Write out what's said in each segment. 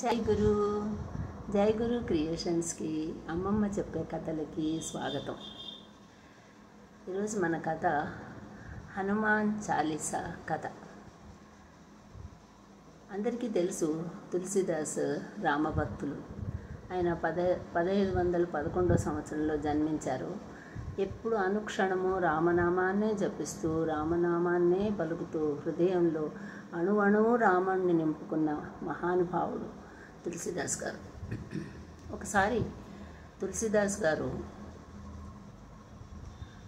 జై గురు క్రియేషన్స్కి అమ్మమ్మ చెప్పే కథలకి స్వాగతం. ఈరోజు మన కథ హనుమాన్ చాలీసా కథ. అందరికీ తెలుసు, తులసీదాస్ రామభక్తులు. ఆయన 1511 సంవత్సరంలో జన్మించారు. ఎప్పుడు అనుక్షణము రామనామాన్నే జపిస్తూ రామనామాన్నే పలుకుతూ హృదయంలో అణువణువు రాముణ్ణి నింపుకున్న మహానుభావుడు తులసీదాస్ గారు. ఒకసారి తులసీదాస్ గారు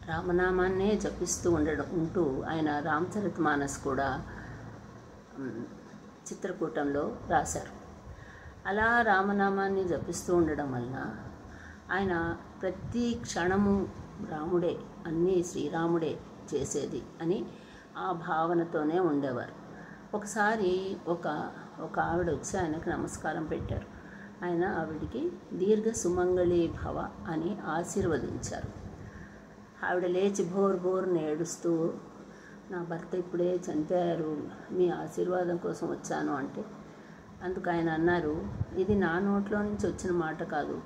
రామనామాన్నే జపిస్తూ ఉంటూ ఆయన రామచరితమానస్ కూడా చిత్రకూటంలో రాశారు. అలా రామనామాన్ని జపిస్తూ ఉండడం వలన ఆయన ప్రతి క్షణము రాముడే, అన్నీ శ్రీరాముడే చేసేది అని ఆ భావనతోనే ఉండేవారు. ఒకసారి ఒక ఆవిడ వచ్చి ఆయనకు నమస్కారం పెట్టారు. ఆయన ఆవిడికి దీర్ఘ సుమంగళి భవ అని ఆశీర్వదించారు. ఆవిడ లేచి బోర్ని ఏడుస్తూ, నా భర్త ఇప్పుడే చనిపోయారు, మీ ఆశీర్వాదం కోసం వచ్చాను అంటే, అందుకు ఆయన అన్నారు, ఇది నా నోట్లో నుంచి వచ్చిన మాట కాదు,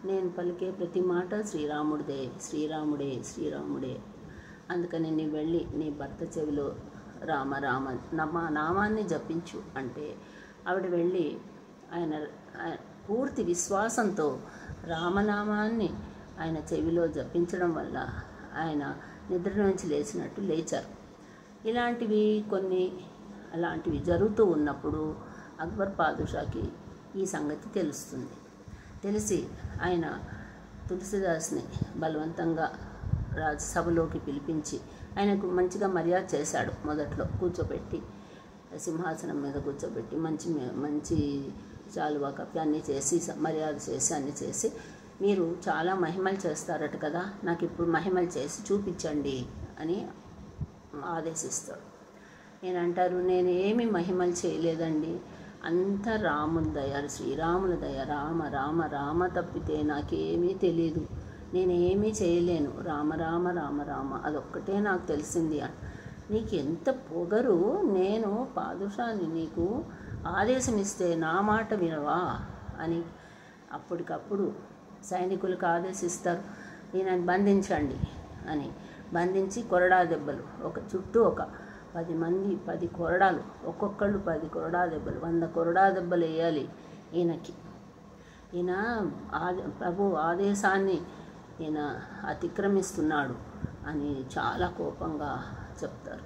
నేను పలికే ప్రతి మాట శ్రీరాముడిదే, శ్రీరాముడే శ్రీరాముడే. అందుకని నీ వెళ్ళి నీ భర్త చెవిలో రామ రామ నామాన్ని జపించు అంటే, ఆవిడ వెళ్ళి ఆయన పూర్తి విశ్వాసంతో రామనామాన్ని ఆయన చెవిలో జపించడం వల్ల ఆయన నిద్ర నుంచి లేచినట్టు లేచారు. అలాంటివి జరుగుతూ ఉన్నప్పుడు అక్బర్ పాదుషాకి ఈ సంగతి తెలుస్తుంది. తెలిసి ఆయన తులసీదాస్ని బలవంతంగా రాజ్యసభలోకి పిలిపించి ఆయనకు మంచిగా మర్యాద చేశాడు. మొదట్లో కూర్చోబెట్టి సింహాసనం మీద కూర్చోబెట్టి మంచి చాలువా కప్పి అన్నీ చేసి మర్యాద చేసి అన్నీ చేసి, మీరు చాలా మహిమలు చేస్తారట కదా, నాకు ఇప్పుడు మహిమలు చేసి చూపించండి అని ఆదేశిస్తాడు. నేనంటారు, నేను ఏమి మహిమలు చేయలేదండి, అంత రాముని దయ, శ్రీరాముల దయ, రామ రామ రామ తప్పితే నాకేమీ తెలీదు, నేనేమీ చేయలేను, రామ రామ రామ రామ అదొక్కటే నాకు తెలిసింది. నీకు ఎంత పొగరు, నేను పాదుషాని నీకు ఆదేశం ఇస్తే నా మాట వినవా అని అప్పటికప్పుడు సైనికులకు ఆదేశిస్తారు, ఈయనని బంధించండి అని. బంధించి కొరడా దెబ్బలు, చుట్టూ 10 మంది 10 కొరడాలు, ఒక్కొక్కళ్ళు 10 కొరడా దెబ్బలు, 100 కొరడా దెబ్బలు వేయాలి ఈయనకి. ఈయన ప్రభు ఆదేశాన్ని ఈయన అతిక్రమిస్తున్నాడు అని చాలా కోపంగా చెప్తారు.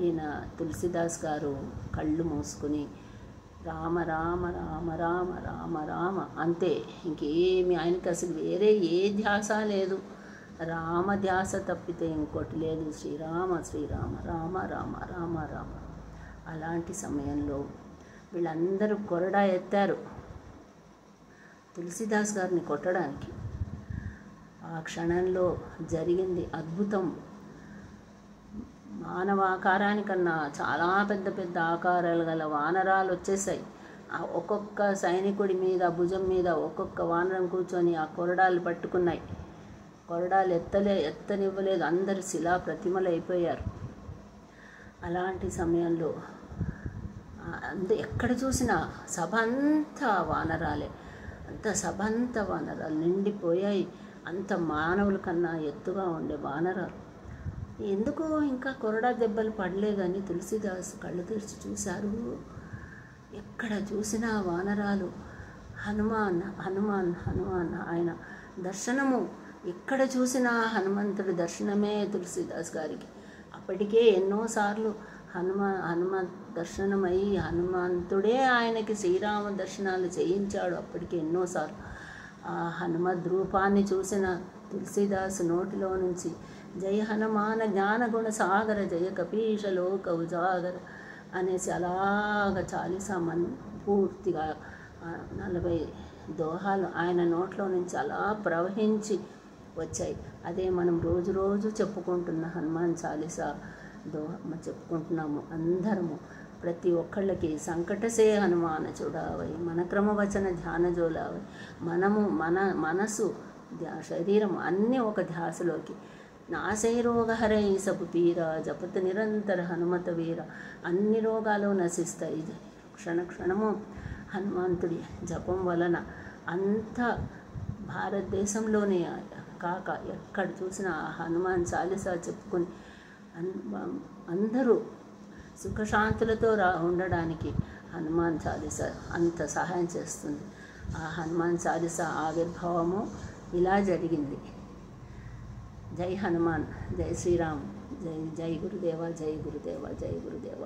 ఈయన తులసీదాస్ గారు కళ్ళు మూసుకుని రామ రామ రామ రామ రామ రామ అంతే, ఇంకేమి ఆయనకి అసలు వేరే ఏ ధ్యాస లేదు, రామ ధ్యాస తప్పితే ఇంకోటి లేదు, శ్రీరామ శ్రీరామ రామ రామ రామ రామ. అలాంటి సమయంలో వీళ్ళందరూ కొరడా ఎత్తారు తులసీదాస్ గారిని కొట్టడానికి. ఆ క్షణంలో జరిగింది అద్భుతం. మానవ ఆకారానికన్నా చాలా పెద్ద పెద్ద ఆకారాలు గల వానరాలు వచ్చేసాయి. ఒక్కొక్క సైనికుడి మీద భుజం మీద ఒక్కొక్క వానరం కూర్చొని ఆ కొరడాలు పట్టుకున్నాయి. కొరడాలు ఎత్తనివ్వలేదు, అందరు శిలా ప్రతిమలు అయిపోయారు. అలాంటి సమయంలో ఎక్కడ చూసినా సభ అంతా వానరాలే, సభ అంతా వానరాలు నిండిపోయాయి. అంత మానవుల కన్నా ఎత్తుగా ఉండే వానరాలు. ఎందుకో ఇంకా కొరడా దెబ్బలు పడలేదని తులసీదాస్ కళ్ళు తెరిచి చూశారు. ఎక్కడ చూసినా వానరాలు, హనుమాన్ హనుమాన్ హనుమాన్, ఆయన దర్శనము ఎక్కడ చూసినా హనుమంతుడి దర్శనమే తులసీదాస్ గారికి. అప్పటికే ఎన్నోసార్లు హనుమాన్ దర్శనమై హనుమంతుడే ఆయనకి శ్రీరామ దర్శనాలు చేయించాడు. అప్పటికే ఎన్నోసార్లు ఆ హనుమద్ రూపాన్ని చూసిన తులసీదాస్ నోటిలో నుంచి జయ హనుమాన జ్ఞానగుణ సాగర జయ కపీశ లోక ఉజాగర అనేసి అలాగ చాలీసా పూర్తిగా 40 దోహాలు ఆయన నోట్లో నుంచి అలా ప్రవహించి వచ్చాయి. అదే మనం రోజు చెప్పుకుంటున్న హనుమాన్ చాలీసా చెప్పుకుంటున్నాము అందరము. ప్రతి ఒక్కళ్ళకి సంకటసే హనుమాన చూడావై, మన క్రమవచన ధ్యాన జోలావై, మన మనసు శరీరం అన్నీ ఒక ధ్యాసలోకి. నాశై రోగహరై సపు పీర జపత నిరంతర హనుమత వీర, అన్ని రోగాలు నశిస్తాయి. క్షణము హనుమంతుడి జపం వలన అంత భారతదేశంలోనే కాక ఎక్కడ చూసినా హనుమాన్ చాలీసా చెప్పుకొని అందరూ సుఖశాంతులతో ఉండడానికి హనుమాన్ చాలీసా అంత సహాయం చేస్తుంది. ఆ హనుమాన్ చాలీసా ఆవిర్భావము ఇలా జరిగింది. జై హనుమాన్, జై శ్రీరామ్, జై జై గురుదేవ, జై గురుదేవ, జై గురుదేవ.